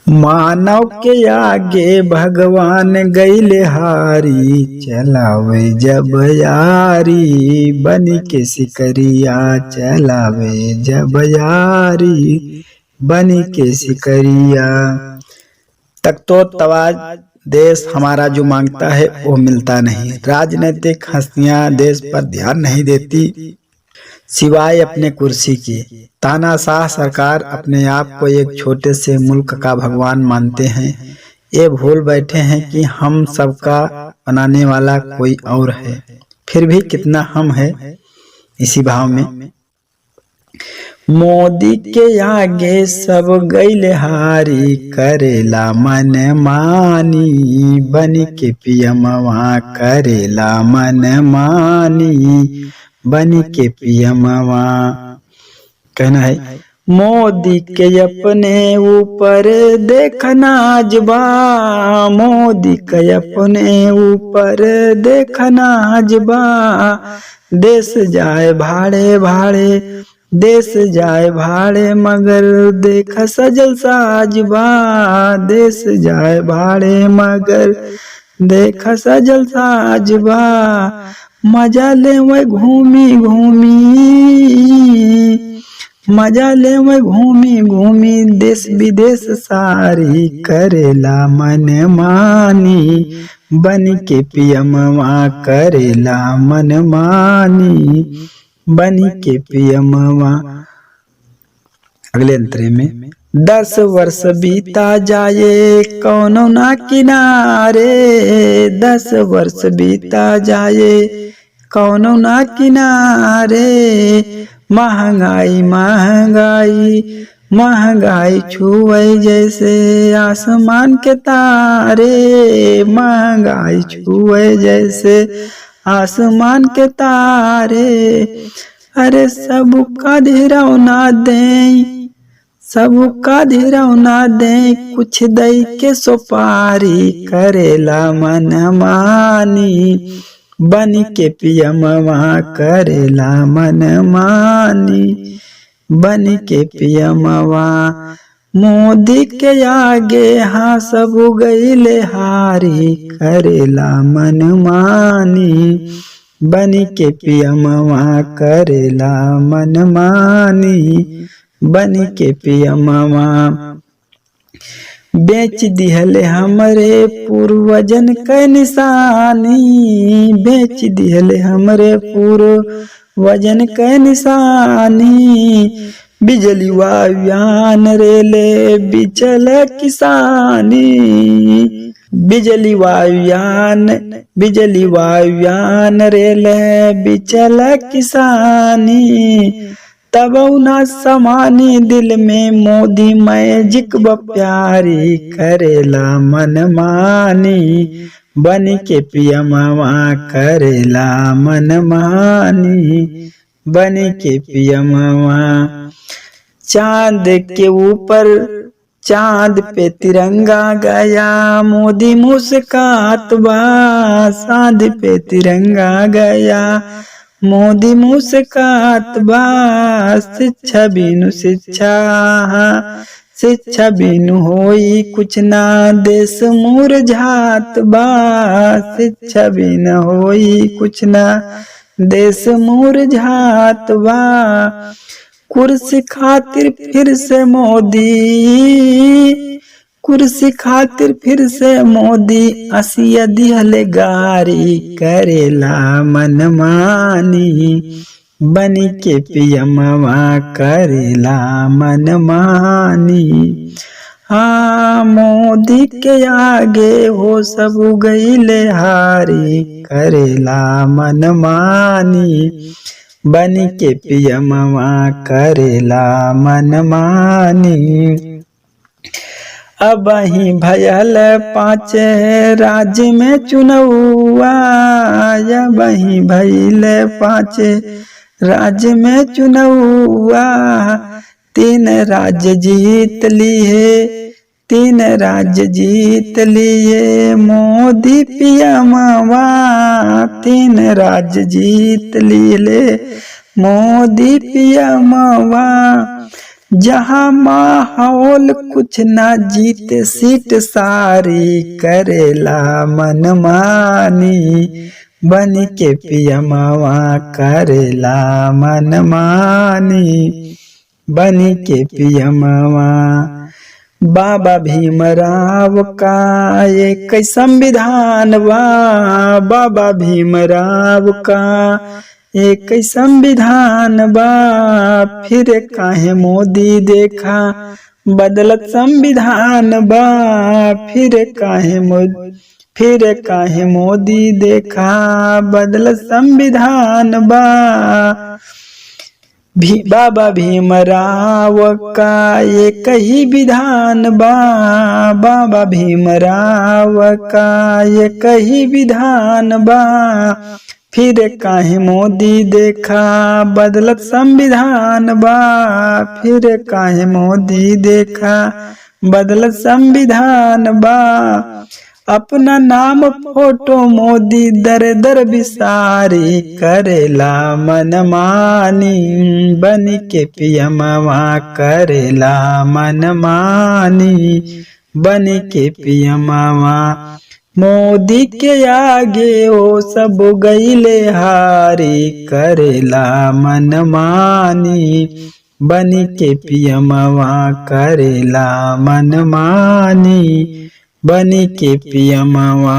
मानव के आगे भगवान गइले हारी, चलावे जब यारी बन के सिकरिया, चलावे जब यारी बन के सिकरिया। तख्तो तवाज देश हमारा जो मांगता है वो मिलता नहीं। राजनीतिक हस्तियां देश पर ध्यान नहीं देती सिवाय अपने कुर्सी की। तानाशाह सरकार अपने आप को एक छोटे से मुल्क का भगवान मानते हैं। ये भूल बैठे हैं कि हम सबका बनाने वाला कोई और है। फिर भी कितना हम है इसी भाव में। मोदी के आगे सब गइले हारी, करेला मन मानी बन के पीएमवा, करेला मन मानी बन के पीएमवा। कहना है मोदी के अपने ऊपर देखना जबा, मोदी के अपने ऊपर देखना जबा। देश जाए भाड़े भाड़े, देश जाए भाड़े मगर देख सजल साजबा। देश जाए भाड़े मगर देख सजल साजबा। मजा ले वह घूमी घूमी, मजा ले वह घूमी घूमी देश विदेश सारी, करेला मन मानी बन के पीएमवा, करेला मन मानी बन के पीएमवा। अगले अंतरे में 10 वर्ष बीता जाए कौनो ना किनारे, 10 वर्ष बीता जाए कौनो ना किनारे। महंगाई महंगाई महंगाई छुए जैसे आसमान के तारे, महंगाई छुए जैसे आसमान के तारे। अरे सबका धीरव ना दें, सबका धीरव ना दें, कुछ दई के सुपारी, करेला मन मानी बन के पीएमवा, करेला मन मानी बन के पीएमवा। मोदी के आगे हाँ सब गइले हारी, करेला मन मानी बन के पीएमवा, करेला मन मानी बन के पीएमवा। बेच दिहले हमरे पूर्वजन के निशानी, बेच दिहले हमरे पूर्वजन के निशानी। बिजली वायुयान रेले बिचल किसानी, बिजली वायुयान रेले बिचल किसानी। तब ना समानी दिल में मोदी मैजिक प्यारी, करेला मन मानी बन के पीएमवा, करेला मन मानी बन के पीएमवा। चांद के ऊपर चांद पे तिरंगा गया, मोदी मुस्कात बा, चांद पे तिरंगा गया मोदी मुस्कात बा। शिक्षा बिनु शिक्षा, शिक्षा बिनु होई कुछ ना देश मुरझात बा, शिक्षा बिनु होई कुछ ना देश मुरझात बा। कुर्सी खातिर फिर से मोदी, कुर्सी खातिर फिर से मोदी असिया दिहले गारी, करेला मन मानी बन के पीएमवा, करेला मन मानी। हाँ मोदी के आगे हो सब गइले हारी, करेला मन मानी बन के पीएमवा, करेला मन मानी। अब ही भयल 5 राज्य में चुनौआ, अब ही भइल 5 राज्य में चुनौआ। 3 राज्य जीत लिए, 3 राज्य जीत लिए मोदी पीएमवा, 3 राज्य जीत लिए मोदी पीएमवा। जहाँ माहौल कुछ ना जीते सीट सारी करेला मनमानी बनी के पियमवा करेला मनमानी बनी के पियमवा। बाबा भीमराव का एक संविधान बा, बाबा भीमराव का एक संविधान बा, फिर काहे मोदी देखा बदलत संविधान बा, फिर काहे मोदी देखा बदलत संविधान बा। बाबा भीमराव का एक ही विधान बा, बाबा भीमराव का एक ही विधान बा, फिर काहे मोदी देखा बदलत संविधान बा, फिर काहे मोदी देखा बदलत संविधान बा। अपना नाम फोटो मोदी दर दर बिसारी करेला मनमानी बनी के पियमवा करेला मनमानी बनी के पियमवा। मोदी के आगे ओ सब गईले हारी करेला मनमानी बनी के पियमवा करेला मनमानी बनी के पियमवा।